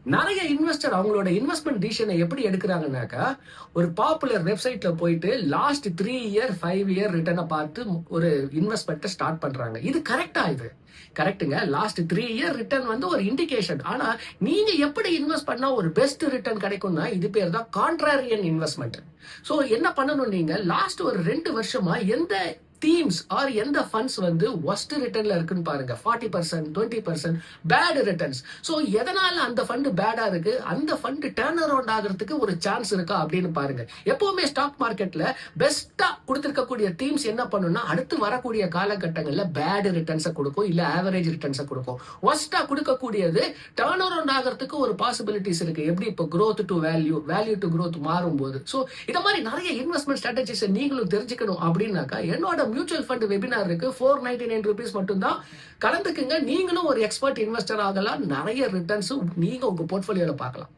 நிறைய இன்வெஸ்டர் அவங்களோட இன்வெஸ்ட்மெண்ட் டிசிஷனை எப்படி எடுக்கிறாங்கன்னாக்கா, ஒரு பாப்புலர் வெப்சைட்ல போயிட்டு லாஸ்ட் 3 இயர் 5 இயர் ரிட்டர்னை பார்த்து ஒரு இன்வெஸ்ட்மெண்ட்டை ஸ்டார்ட் பண்றாங்க. இது கரெக்டா? இது கரெக்ட்டுங்க. லாஸ்ட் 3 இயர் ரிட்டர்ன் வந்து ஒரு இண்டிகேஷன். ஆனா நீங்க எப்படி இன்வெஸ்ட் பண்ணா ஒரு பெஸ்ட் ரிட்டர்ன் கிடைக்கும்னா, இது பேர் தான் கான்ட்ராரியன் இன்வெஸ்ட்மெண்ட். சோ என்ன பண்ணணும், நீங்க லாஸ்ட் ஒரு 2 வருஷமா எந்த தீம்ஸ் ஆர் எந்த ஃபண்ட்ஸ் வந்து ஒஸ்ட் ரிட்டர்ன்ல இருக்குன்னு பாருங்க. 40%, 20% பேட் ரிட்டர்ன்ஸ். சோ எதனால அந்த ஃபண்ட் பேடா இருக்கு, அந்த ஃபண்ட் டர்ன் அரவுண்ட் ஆகிறதுக்கு ஒரு சான்ஸ் இருக்கா அப்படின்னு பாருங்க. எப்பவுமே ஸ்டாக் மார்க்கெட்ல பெஸ்டா கொடுத்திருக்கக்கூடிய தீம்ஸ் என்ன பண்ணும்னா, அடுத்து வரக்கூடிய காலகட்டங்கள்ல பேட் ரிட்டர்ன்ஸை கொடுக்கும், இல்ல ஆவரேஜ் ரிட்டர்ன்ஸை கொடுக்கும். ஒஸ்டா கொடுக்கக்கூடியது டர்ன் அரவுண்ட் ஆகிறதுக்கு ஒரு பாசிபிலிட்டிஸ் இருக்கு. எப்படி இப்போ growth to value, value to growth மாறும்போது. சோ இத மாதிரி நிறைய இன்வெஸ்ட்மெண்ட் ஸ்ட்ராட்டஜிஸ் நீங்களும் தெரிஞ்சுக்கணும் அப்படின்னாக்கா, என்னோட மியூச்சுவல் ஃபண்ட் வெபினார் இருக்கு. 499 rupees மட்டும்தான். கலந்துக்குங்க. நீங்களும் ஒரு எக்ஸ்பர்ட் இன்வெஸ்டர் ஆகலாம். நிறைய ரிட்டர்ன்ஸ் நீங்க உங்க போர்ட்ஃபோலியோல பார்க்கலாம்.